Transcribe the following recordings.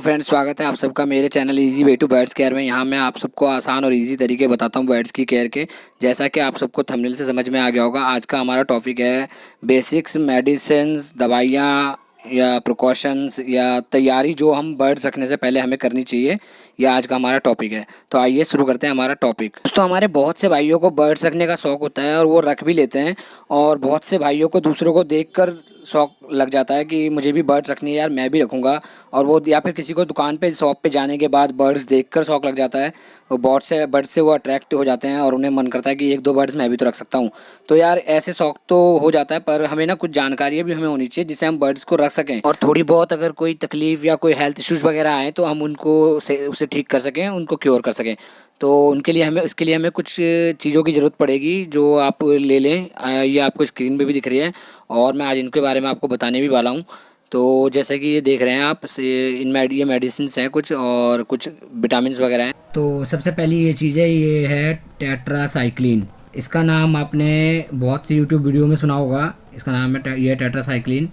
Friends, स्वागत है आप सबका मेरे channel easy way to birds care में। यहाँ मैं आप सबको आसान और इजी तरीके बताता हूँ बर्ड्स की केयर के। जैसा कि आप सबको थंबनेल से समझ में आ गया होगा, आज का हमारा टॉपिक है बेसिक्स मेडिसिन्स, दवाइयाँ या प्रिकॉशंस या तैयारी जो हम बर्ड्स रखने से पहले हमें करनी चाहिए। यह आज का हमारा टॉपिक है। तो आइए शुरू करते हैं हमारा टॉपिक। दोस्तों, हमारे बहुत से भाइयों को बर्ड्स रखने का शौक़ होता है और वो रख भी लेते हैं, और बहुत से भाइयों को दूसरों को देखकर शौक़ लग जाता है कि मुझे भी बर्ड्स रखनी है यार, मैं भी रखूँगा। और वो या फिर किसी को दुकान पे शॉप पे जाने के बाद बर्ड्स देखकर शौक़ लग जाता है, वो बर्ड्स से वो अट्रैक्ट हो जाते हैं और उन्हें मन करता है कि एक दो बर्ड्स मैं भी तो रख सकता हूँ। तो यार ऐसे शौक़ तो हो जाता है, पर हमें ना कुछ जानकारी भी हमें होनी चाहिए जिससे हम बर्ड्स को रख सकें, और थोड़ी बहुत अगर कोई तकलीफ़ या कोई हेल्थ इश्यूज़ वगैरह आए तो हम उनको उसे ठीक कर सकें, उनको क्योर कर सकें। तो इसके लिए हमें कुछ चीज़ों की ज़रूरत पड़ेगी जो आप ले लें। ये आपको स्क्रीन पे भी दिख रही है और मैं आज इनके बारे में आपको बताने भी वाला हूँ। तो जैसे कि ये देख रहे हैं आप, ये मेडिसिन्स हैं कुछ, और कुछ विटामिन्स वगैरह हैं। तो सबसे पहली ये चीज़ है, ये है टेट्रासाइक्लिन। इसका नाम आपने बहुत सी यूट्यूब वीडियो में सुना होगा। इसका नाम है ये टेट्रासाइक्लिन।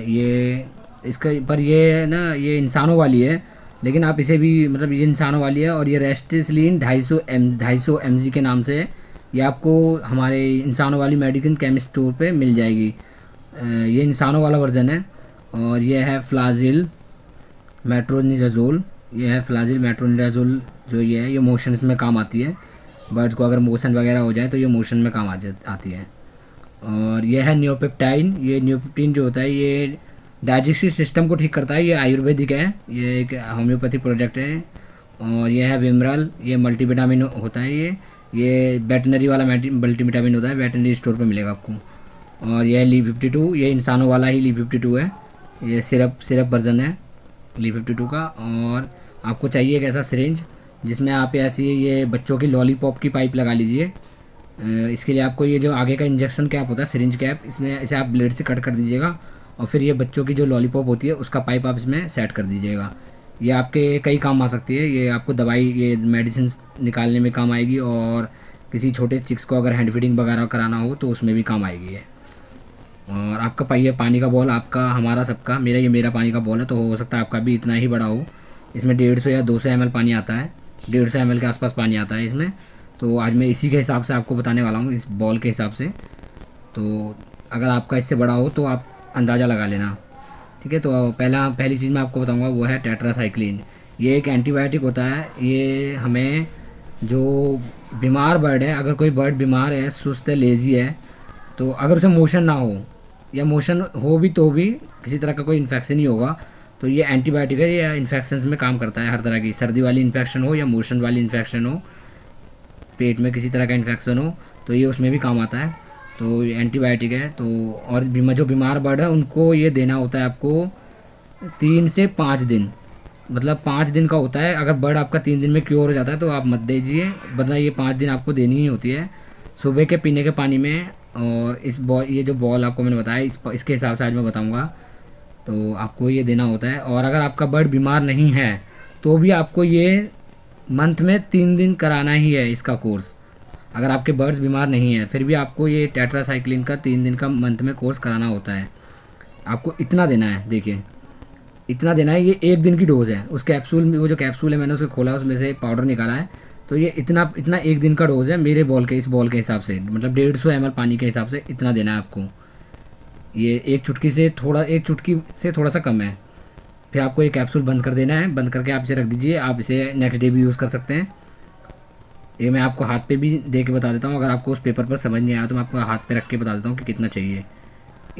ये इंसानों वाली है, लेकिन आप इसे भी ये इंसानों वाली है। और ये रेस्टिसलिन 250 mg के नाम से ये आपको हमारे इंसानों वाली मेडिकल केमिस्ट स्टोर पे मिल जाएगी। ये इंसानों वाला वर्जन है। और ये है फ्लाजिल मेट्रोनिडाज़ोल। जो ये मोशन में काम आती है। बर्ड्स को अगर मोशन वगैरह हो जाए तो ये मोशन में काम आती है। और ये है नियोपेप्टाइन। ये नियोपेप्टाइन जो होता है ये डाइजेस्टिव सिस्टम को ठीक करता है। ये आयुर्वेदिक है, ये एक होम्योपैथी प्रोडक्ट है। और ये है विमरल। ये मल्टीविटामिन होता है। ये वेटनरी वाला मल्टीविटामिन होता है, वेटनरी स्टोर पे मिलेगा आपको। और यह ली52, ये इंसानों वाला ही ली52 है। ये सिरप वर्जन है ली52 का। और आपको चाहिए एक ऐसा सिरिंज जिसमें आप ऐसी ये बच्चों की लॉलीपॉप की पाइप लगा लीजिए। इसके लिए आपको ये जो आगे का इंजेक्शन कैप होता है, सिरिंज कैप, इसमें इसे आप ब्लेड से कट कर दीजिएगा और फिर ये बच्चों की जो लॉलीपॉप होती है उसका पाइप आप इसमें सेट कर दीजिएगा। ये आपके कई काम आ सकती है। ये आपको ये मेडिसिन निकालने में काम आएगी, और किसी छोटे चिक्स को अगर हैंड फीडिंग वगैरह कराना हो तो उसमें भी काम आएगी ये। और आपका पानी का बॉल, आपका हमारा सबका, मेरा पानी का बॉल है, तो हो सकता है आपका भी इतना ही बड़ा हो। इसमें 150 या 200 ml पानी आता है। 150 ml के आसपास पानी आता है इसमें। तो आज मैं इसी के हिसाब से आपको बताने वाला हूँ, इस बॉल के हिसाब से। तो अगर आपका इससे बड़ा हो तो आप अंदाज़ा लगा लेना, ठीक है। तो पहली चीज़ मैं आपको बताऊंगा वो है टेट्रासाइक्लिन। ये एक एंटीबायोटिक होता है। ये हमें जो बीमार बर्ड है, अगर कोई बर्ड बीमार है, सुस्त है, लेज़ी है, तो अगर उसे मोशन ना हो या मोशन हो भी तो भी किसी तरह का कोई इन्फेक्शन ही होगा, तो ये एंटीबायोटिक है। ये इन्फेक्शन में काम करता है, हर तरह की, सर्दी वाली इन्फेक्शन हो या मोशन वाली इन्फेक्शन हो, पेट में किसी तरह का इन्फेक्शन हो, तो ये उसमें भी काम आता है। तो ये एंटीबायोटिक है। तो और जो बीमार बर्ड है उनको ये देना होता है आपको 3 से 5 दिन, 5 दिन का होता है। अगर बर्ड आपका 3 दिन में क्योर हो जाता है तो आप मत दीजिए, वरना ये 5 दिन आपको देनी ही होती है सुबह के पीने के पानी में। और ये जो बॉल आपको मैंने बताया, इसके हिसाब से आज मैं बताऊँगा, तो आपको ये देना होता है। और अगर आपका बर्ड बीमार नहीं है तो भी आपको ये मंथ में 3 दिन कराना ही है इसका कोर्स। अगर आपके बर्ड्स बीमार नहीं है फिर भी आपको ये टेट्रासाइक्लिन का 3 दिन का मंथ में कोर्स कराना होता है। आपको इतना देना है, देखिए इतना देना है। ये 1 दिन की डोज़ है। उस कैप्सूल में, वो जो कैप्सूल है मैंने उसे खोला, उसमें से पाउडर निकाला है। तो ये इतना 1 दिन का डोज़ है मेरे इस बॉल के हिसाब से, 150 ml पानी के हिसाब से इतना देना है आपको। ये एक चुटकी से थोड़ा सा कम है। फिर आपको ये कैप्सूल बंद कर देना है। बंद करके आप इसे रख दीजिए। आप इसे नेक्स्ट डे भी यूज़ कर सकते हैं। ये मैं आपको हाथ पे भी दे के बता देता हूँ। अगर आपको उस पेपर पर समझ नहीं आया तो मैं आपको हाथ पे रख के बता देता हूँ कि कितना चाहिए।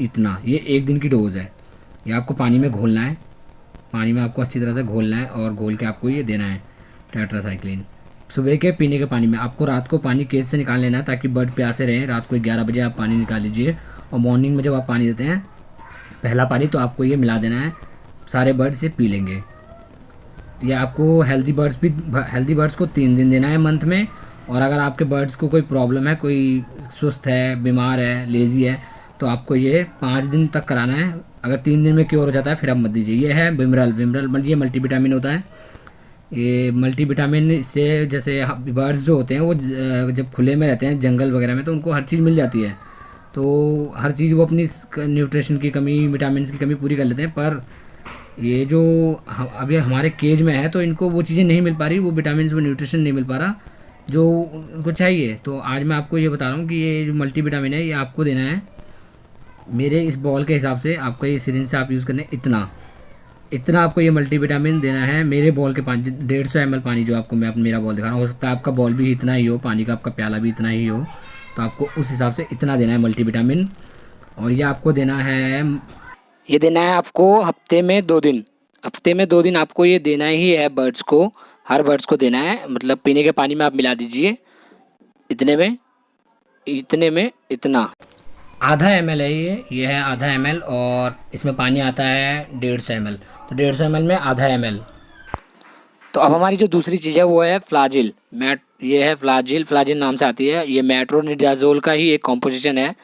इतना, ये 1 दिन की डोज़ है। ये आपको पानी में घोलना है। पानी में आपको अच्छी तरह से घोलना है और घोल के आपको ये देना है टेट्रासाइक्लिन। सुबह के पीने के पानी में। आपको रात को पानी केस से निकाल लेना है ताकि बर्ड प्यासे रहें। रात को 11 बजे आप पानी निकाल लीजिए, और मॉर्निंग में जब आप पानी देते हैं पहला पानी, तो आपको ये मिला देना है। सारे बर्ड से पी लेंगे। ये आपको हेल्दी बर्ड्स को 3 दिन देना है मंथ में। और अगर आपके बर्ड्स को कोई प्रॉब्लम है, कोई सुस्त है, बीमार है, लेज़ी है, तो आपको ये 5 दिन तक कराना है। अगर 3 दिन में क्योर हो जाता है फिर आप मत दीजिए। ये है विमरल। ये मल्टीविटामिन होता है। ये मल्टीविटामिन से, जैसे बर्ड्स जो होते हैं वो जब खुले में रहते हैं जंगल वगैरह में, तो उनको हर चीज़ मिल जाती है। तो हर चीज़ वो अपनी न्यूट्रिशन की कमी, विटामिन की कमी पूरी कर लेते हैं। पर ये जो अभी हमारे केज में है तो इनको वो चीज़ें नहीं मिल पा रही, वो विटामिन वो न्यूट्रिशन नहीं मिल पा रहा जो उनको चाहिए। तो आज मैं आपको ये बता रहा हूँ कि ये जो मल्टीविटामिन है ये आपको देना है मेरे इस बॉल के हिसाब से। आपका ये सिरिंज से आप यूज़ करना है इतना, इतना आपको ये मल्टीविटामिन देना है मेरे बॉल के पानी 150 ml पानी जो आपको मैं मेरा बॉल दिखा रहा हूँ। हो सकता है आपका बॉल भी इतना ही हो, पानी का आपका प्याला भी इतना ही हो, तो आपको उस हिसाब से इतना देना है मल्टीविटामिन। और ये आपको देना है, ये देना है आपको हफ्ते में 2 दिन। हफ्ते में 2 दिन आपको ये देना ही है बर्ड्स को, हर बर्ड्स को देना है। मतलब पीने के पानी में आप मिला दीजिए इतने में, इतने में इतना ½ ml है ये है ½ ml, और इसमें पानी आता है 150 ml, तो 150 ml में ½ ml। तो अब हमारी जो दूसरी चीज़ है वो है फ्लाजिल मैट, ये है फ्लाजिल, फ्लाजिल नाम से आती है, ये मेट्रोनिडाजोल का ही एक कॉम्पोजिशन है।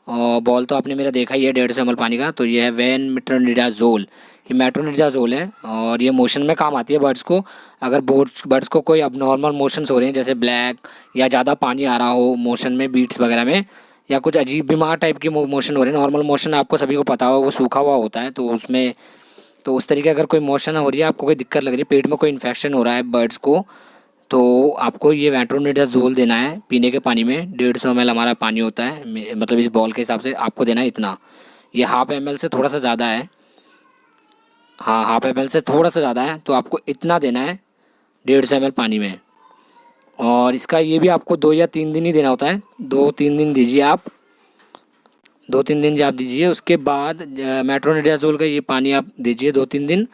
और बॉल तो आपने मेरा देखा ही है 150 ml पानी का, तो ये है वैन मेट्रोनिडाजोल, ये मेट्रोनिडाजोल है। और ये मोशन में काम आती है बर्ड्स को। अगर बर्ड्स को कोई अबनॉर्मल मोशंस हो रहे हैं, जैसे ब्लैक या ज़्यादा पानी आ रहा हो मोशन में, बीट्स वगैरह में, या कुछ अजीब बीमार टाइप की मोशन हो रहे हैं, नॉर्मल मोशन आपको सभी को पता हो वो सूखा हुआ होता है, तो उसमें तो उस तरीके अगर कोई मोशन हो रही है, आपको कोई दिक्कत लग रही है, पेट में कोई इन्फेक्शन हो रहा है बर्ड्स को, तो आपको ये मेट्रोनिडाजोल देना है पीने के पानी में। 150 ml हमारा पानी होता है, मतलब इस बॉल के हिसाब से आपको देना है इतना। ये ½ ml से थोड़ा सा ज़्यादा है, हाँ ½ ml से थोड़ा सा ज़्यादा है, तो आपको इतना देना है 150 ml पानी में। और इसका ये भी आपको 2 या 3 दिन ही देना होता है, 2-3 दिन दीजिए आप, 2-3 दिन आप दीजिए। उसके बाद मेट्रोनिडाजोल का ये पानी आप दीजिए 2-3 दिन।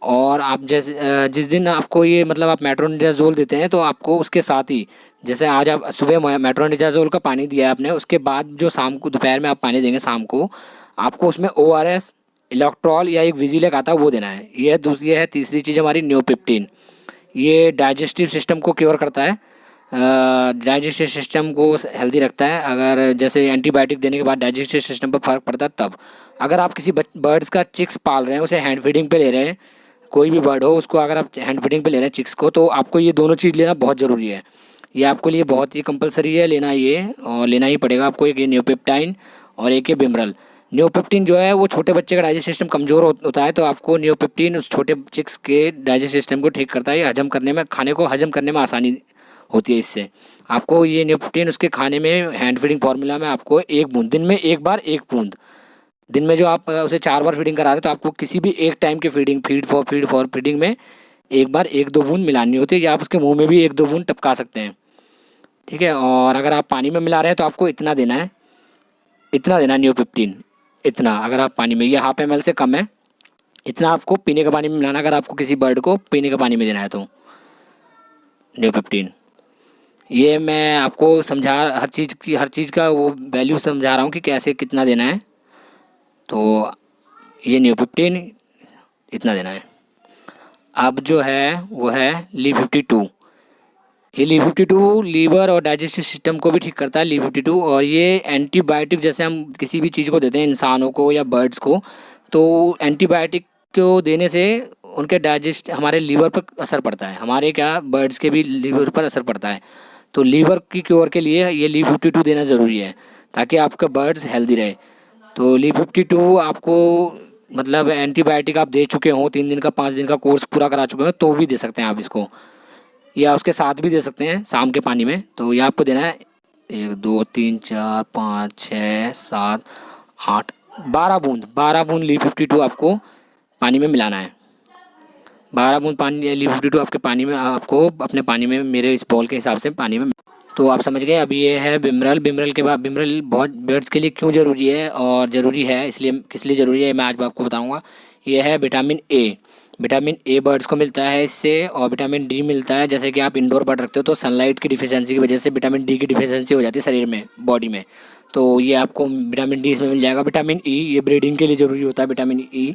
और आप जैसे जिस दिन आपको ये मतलब आप मेट्रोनिडाजोल देते हैं, तो आपको उसके साथ ही, जैसे आज आप सुबह मेट्रोनिडाजोल का पानी दिया है आपने, उसके बाद जो शाम को दोपहर में आप पानी देंगे शाम को, आपको उसमें ORS, इलेक्ट्रॉल या एक विजिलेक आता है वो देना है। ये दूसरी है तीसरी चीज़ हमारी न्यूपेप्टिन, ये डाइजेस्टिव सिस्टम को क्योर करता है, डाइजेस्टिव सिस्टम को हेल्दी रखता है। अगर जैसे एंटीबायोटिक देने के बाद डाइजेस्टिव सिस्टम पर फ़र्क पड़ता है तब। अगर आप किसी बर्ड्स का चिक्स पाल रहे हैं, उसे हैंड फीडिंग पे ले रहे हैं, कोई भी बर्ड हो उसको अगर आप हैंड फीडिंग पे ले रहे हैं चिक्स को, तो आपको ये दोनों चीज़ लेना बहुत ज़रूरी है। ये आपके लिए बहुत ही कंपलसरी है लेना ये, और लेना ही पड़ेगा आपको। एक ये न्यूपेप्टाइन और एक ये बिमरल। न्यूपेप्टिन जो है वो छोटे बच्चे का डाइजेस्ट सिस्टम कमज़ोर होता है, तो आपको न्यूपेप्टिन उस छोटे चिक्स के डाइजेस्ट सिस्टम को ठीक करता है। ये हजम करने में, खाने को हजम करने में आसानी होती है इससे। आपको ये न्यूपेप्टिन उसके खाने में हैंड फीडिंग फार्मूला में आपको 1 बूंद, दिन में 1 बार 1 बूंद, दिन में जो आप उसे 4 बार फीडिंग करा रहे हो, तो आपको किसी भी एक टाइम की फीडिंग में 1 बार 1-2 बूंद मिलानी होती है, या आप उसके मुंह में भी 1-2 बूंद टपका सकते हैं, ठीक है। और अगर आप पानी में मिला रहे हैं तो आपको इतना देना है, इतना देना है न्यूपेप्टिन, इतना। अगर आप पानी में, ये ½ ml से कम है, इतना आपको पीने के पानी में मिलाना, अगर आपको किसी बर्ड को पीने के पानी में देना है तो न्यूपेप्टिन। ये मैं आपको समझा, हर चीज़ का वो वैल्यू समझा रहा हूँ कि कैसे कितना देना है। तो ये न्यूपेप्टिन इतना देना है। अब जो है वो है Li-52। ये Li-52 लीवर और डाइजेस्टिव सिस्टम को भी ठीक करता है Li-52। और ये एंटीबायोटिक, जैसे हम किसी भी चीज़ को देते हैं इंसानों को या बर्ड्स को, तो एंटीबायोटिक को देने से उनके हमारे लीवर पर असर पड़ता है, हमारे क्या बर्ड्स के भी लीवर पर असर पड़ता है। तो लीवर की क्योर के लिए ये Li-52 देना ज़रूरी है, ताकि आपका बर्ड्स हेल्दी रहे। तो Li-52 आपको मतलब एंटीबायोटिक आप दे चुके हों, 3 दिन का 5 दिन का कोर्स पूरा करा चुके हो, तो भी दे सकते हैं आप इसको, या उसके साथ भी दे सकते हैं शाम के पानी में। तो ये आपको देना है 1 2 3 4 5 6 7 8 12 बूंद, 12 बूंद Li-52 आपको पानी में मिलाना है। 12 बूंद पानी Li-52 आपके पानी में, आपको अपने पानी में मेरे इस बॉल के हिसाब से पानी में। तो आप समझ गए। अभी ये है बिमरल। बिमरल के बाद, बिमरल बहुत बर्ड्स के लिए क्यों ज़रूरी है और ज़रूरी है इसलिए, किस लिए ज़रूरी है, मैं आज आपको बताऊंगा। ये है vitamin A. Vitamin A birds को मिलता है इससे, और विटामिन डी मिलता है। जैसे कि आप इंडोर बर्ड रखते हो तो सनलाइट की डिफिशेंसी की वजह से विटामिन डी की डिफिशेंसी हो जाती है शरीर में, बॉडी में, तो ये आपको विटामिन डी इसमें मिल जाएगा। विटामिन ई, ये ब्रीडिंग के लिए ज़रूरी होता है विटामिन ई।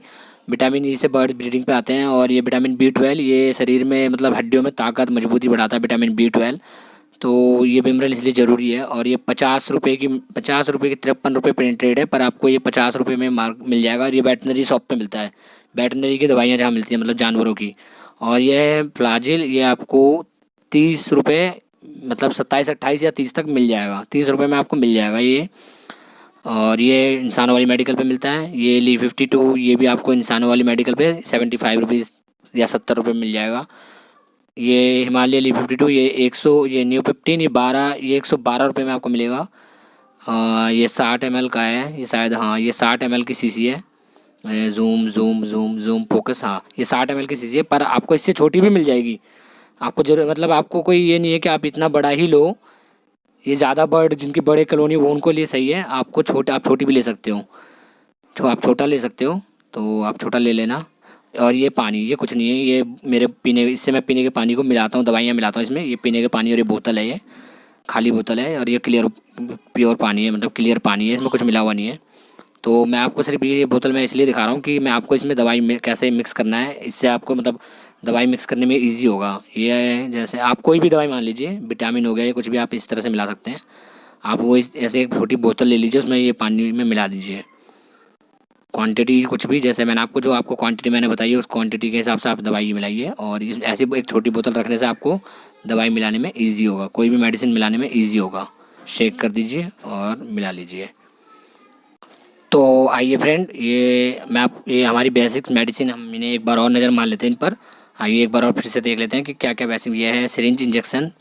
विटामिन ई से बर्ड्स ब्रीडिंग पे आते हैं। और ये विटामिन B12, ये शरीर में मतलब हड्डियों में ताकत मजबूती बढ़ाता है विटामिन B12। तो ये बिमरल इसलिए ज़रूरी है। और ये 50 रुपये की 53 रुपये प्रिंट रेट है, पर आपको ये 50 रुपये में मिल जाएगा। और ये वेटनरी शॉप पे मिलता है, वेटनरी की दवाइयाँ जहाँ मिलती हैं, मतलब जानवरों की। और ये है फ्लाजिल, ये आपको 30 रुपये, मतलब 27, 28 या 30 तक मिल जाएगा, 30 रुपये में आपको मिल जाएगा ये। और ये इंसानों वाली मेडिकल पे मिलता है। ये ली 52 ये भी आपको इंसानों वाली मेडिकल पे 75 रुपीज़ या 70 रुपये मिल जाएगा। ये हिमालय ली 52 ये 100, ये न्यू 15 ये 12, ये 112 रुपये में आपको मिलेगा। ये 60 ml का है, ये शायद, हाँ ये 60 ml की सीसी है। Zoom zoom zoom zoom focus, हाँ ये 60 ml की सीसी है, पर आपको इससे छोटी भी मिल जाएगी। आपको जरूर, मतलब आपको कोई ये नहीं है कि आप इतना बड़ा ही लो। ये ज़्यादा बर्ड जिनकी बड़े कॉलोनी वो उनको लिए सही है। आपको छोटा, आप छोटी भी ले सकते हो, आप छोटा ले सकते हो तो आप छोटा ले लेना। और ये पानी, ये कुछ नहीं है, ये मेरे पीने, इससे मैं पीने के पानी को मिलाता हूँ, दवाइयाँ मिलाता हूँ इसमें। ये पीने के पानी, और ये बोतल है, ये खाली बोतल है, और ये क्लियर प्योर पानी है, मतलब क्लियर पानी है, इसमें कुछ मिला हुआ नहीं है। तो मैं आपको सिर्फ ये बोतल मैं इसलिए दिखा रहा हूँ कि मैं आपको इसमें दवाई कैसे मिक्स करना है, इससे आपको मतलब दवाई मिक्स करने में इजी होगा। ये जैसे आप कोई भी दवाई मान लीजिए, विटामिन हो गया, ये कुछ भी आप इस तरह से मिला सकते हैं। आप वो इस ऐसे एक छोटी बोतल ले लीजिए, उसमें ये पानी में मिला दीजिए। क्वांटिटी कुछ भी, जैसे मैंने आपको जो आपको क्वांटिटी मैंने बताई है उस क्वांटिटी के हिसाब से आप दवाई मिलाइए। और इस ऐसी एक छोटी बोतल रखने से आपको दवाई मिलाने में ईजी होगा, कोई भी मेडिसिन मिलाने में ईजी होगा। शेक कर दीजिए और मिला लीजिए। तो आइए फ्रेंड, ये हमारी बेसिक मेडिसिन हम इन्हें एक बार और नज़र मार लेते हैं इन पर। आइए एक बार और फिर से देख लेते हैं कि क्या क्या बेसिक। ये है सिरिंज इंजेक्शन,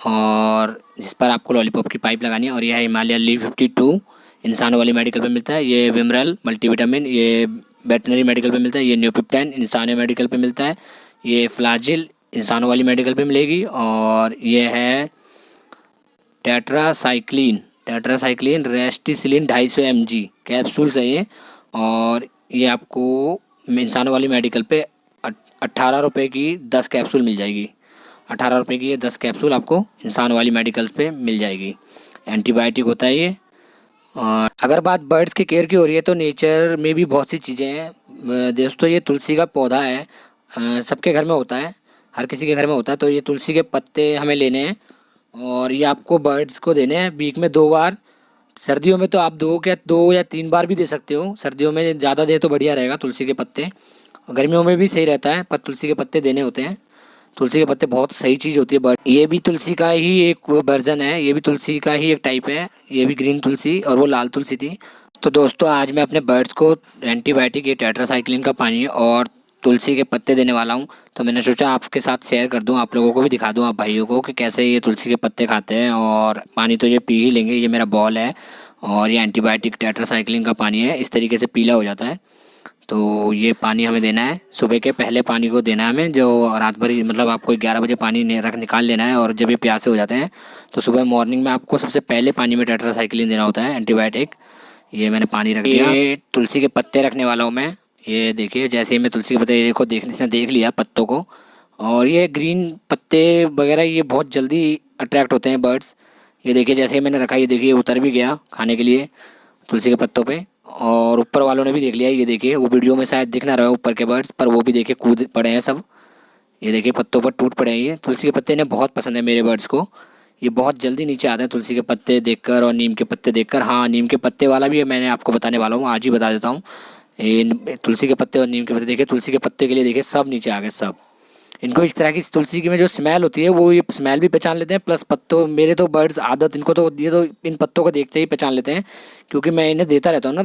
और जिस पर आपको लॉलीपॉप की पाइप लगानी है। और यह है हिमालय ली 52 इंसानों वाली मेडिकल पे मिलता है। ये विमरल मल्टीविटामिन, ये वेटनरी मेडिकल पे मिलता है। ये न्यूपिप्टेन इंसानों मेडिकल पे मिलता है। ये फ्लाजिल इंसानों वाली मेडिकल पे मिलेगी। और ये है टेट्रासाइक्लिन रेस्टिसिलिन 250 mg कैप्सूल्स है ये। और ये आपको इंसानों वाली मेडिकल पे 18 रुपये की 10 कैप्सूल मिल जाएगी। 18 रुपये की ये 10 कैप्सूल आपको इंसान वाली मेडिकल्स पे मिल जाएगी। एंटीबायोटिक होता है ये। और अगर बात बर्ड्स की केयर की हो रही है तो नेचर में भी बहुत सी चीज़ें हैं दोस्तों। ये तुलसी का पौधा है, सबके घर में होता है, हर किसी के घर में होता है। तो ये तुलसी के पत्ते हमें लेने हैं, और ये आपको बर्ड्स को देने हैं वीक में 2 बार। सर्दियों में तो आप 2 या 3 बार भी दे सकते हो। सर्दियों में ज़्यादा दे तो बढ़िया रहेगा तुलसी के पत्ते, गर्मियों में भी सही रहता है, पर तुलसी के पत्ते देने होते हैं। तुलसी के पत्ते बहुत सही चीज़ होती है। बट ये भी तुलसी का ही एक वर्जन है, ये भी तुलसी का ही एक टाइप है। ये भी ग्रीन तुलसी, और वो लाल तुलसी थी। तो दोस्तों आज मैं अपने बर्ड्स को एंटीबायोटिक, ये टेट्रासाइक्लिन का पानी और तुलसी के पत्ते देने वाला हूँ। तो मैंने सोचा आपके साथ शेयर कर दूँ, आप लोगों को भी दिखा दूँ, आप भाइयों को, कि कैसे ये तुलसी के पत्ते खाते हैं। और पानी तो ये पी ही लेंगे। ये मेरा बॉल है, और ये एंटीबायोटिक टेट्रासाइक्लिन का पानी है, इस तरीके से पीला हो जाता है। तो ये पानी हमें देना है, सुबह के पहले पानी को देना है हमें, जो रात भर मतलब आपको 11 बजे पानी निकाल लेना है। और जब ये प्यासे हो जाते हैं तो सुबह मॉर्निंग में आपको सबसे पहले पानी में टेट्रासाइक्लिन देना होता है, एंटीबायोटिक। ये मैंने पानी रख दिया। ये तुलसी के पत्ते रखने वाला हूँ मैं। ये देखिए, जैसे ही मैं तुलसी के पत्ते, ये देखो, इसने देख लिया पत्तों को। और ये ग्रीन पत्ते वगैरह ये बहुत जल्दी अट्रैक्ट होते हैं बर्ड्स। ये देखिए, जैसे ही मैंने रखा, ये देखिए उतर भी गया खाने के लिए तुलसी के पत्तों पे। और ऊपर वालों ने भी देख लिया। ये देखिए, वो वीडियो में शायद दिख ना रहा है ऊपर के बर्ड्स, पर वो भी देखिए कूद पड़े हैं सब। ये देखिए पत्तों पर टूट पड़े हैं। ये तुलसी के पत्ते इन्हें बहुत पसंद है मेरे बर्ड्स को। ये बहुत जल्दी नीचे आते हैं तुलसी के पत्ते देखकर और नीम के पत्ते देखकर। हाँ, नीम के पत्ते वाला भी मैंने आपको बताने वाला हूँ, आज ही बता देता हूँ। ये तुलसी के पत्ते और नीम के पत्ते, देखिए तुलसी के पत्ते के लिए देखिए सब नीचे आ गए सब। इनको इस तरह की तुलसी की में जो स्मेल होती है वो ये स्मेल भी पहचान लेते हैं, प्लस पत्तों, मेरे तो बर्ड्स आदत, इनको तो ये तो इन पत्तों को देखते ही पहचान लेते हैं, क्योंकि मैं इन्हें देता रहता हूँ ना,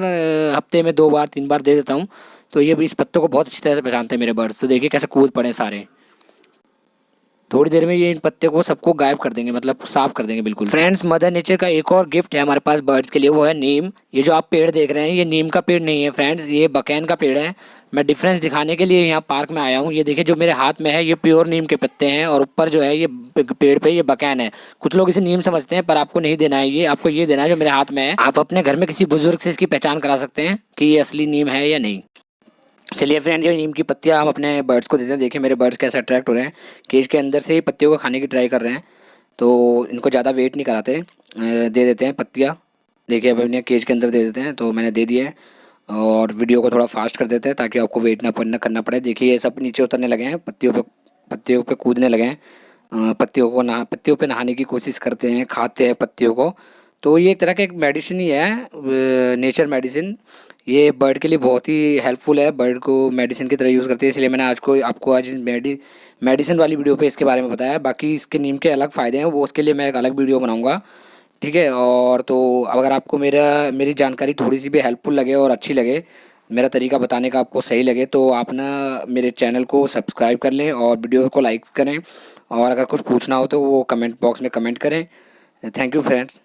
हफ्ते में 2 बार 3 बार दे देता हूँ। तो ये भी इस पत्तों को बहुत अच्छी तरह से पहचानते हैं मेरे बर्ड्स। तो देखिए कैसे कूद पड़े सारे। थोड़ी देर में ये इन पत्ते को सबको गायब कर देंगे, मतलब साफ कर देंगे बिल्कुल। फ्रेंड्स, मदर नेचर का एक और गिफ्ट है हमारे पास बर्ड्स के लिए, वो है नीम। ये जो आप पेड़ देख रहे हैं ये नीम का पेड़ नहीं है फ्रेंड्स, ये बकैन का पेड़ है। मैं डिफरेंस दिखाने के लिए यहाँ पार्क में आया हूँ। ये देखिए जो मेरे हाथ में है ये प्योर नीम के पत्ते हैं, और ऊपर जो है ये पेड़ पे ये बकैन है। कुछ लोग इसे नीम समझते हैं, पर आपको नहीं देना है ये, आपको ये देना है जो मेरे हाथ में है। आप अपने घर में किसी बुजुर्ग से इसकी पहचान करा सकते हैं कि ये असली नीम है या नहीं। चलिए फ्रेंड, ये नीम की पत्तियाँ हम अपने बर्ड्स को देते हैं। देखिए मेरे बर्ड्स कैसे अट्रैक्ट हो रहे हैं, केज के अंदर से ही पत्तियों को खाने की ट्राई कर रहे हैं। तो इनको ज़्यादा वेट नहीं कराते, दे देते हैं पत्तियाँ। देखिए अब इन्हें केज के अंदर दे देते हैं, तो मैंने दे दिया है। और वीडियो को थोड़ा फास्ट कर देते हैं ताकि आपको वेट ना करना पड़े। देखिए ये सब नीचे उतरने लगे हैं, पत्तियों पे कूदने लगे हैं, पत्तियों पे नहाने की कोशिश करते हैं, खाते हैं पत्तियों को। तो ये एक तरह का एक मेडिसिन ही है, नेचर मेडिसिन। ये बर्ड के लिए बहुत ही हेल्पफुल है, बर्ड को मेडिसिन की तरह यूज़ करते हैं, इसलिए मैंने आपको आज इस मेडिसिन वाली वीडियो पे इसके बारे में बताया। बाकी इसके नीम के अलग फ़ायदे हैं, वो उसके लिए मैं एक अलग वीडियो बनाऊंगा। ठीक है। और तो अगर आपको मेरी जानकारी थोड़ी सी भी हेल्पफुल लगे और अच्छी लगे, मेरा तरीका बताने का आपको सही लगे, तो आप ना मेरे चैनल को सब्सक्राइब कर लें और वीडियो को लाइक करें। और अगर कुछ पूछना हो तो वो कमेंट बॉक्स में कमेंट करें। Thank you friends.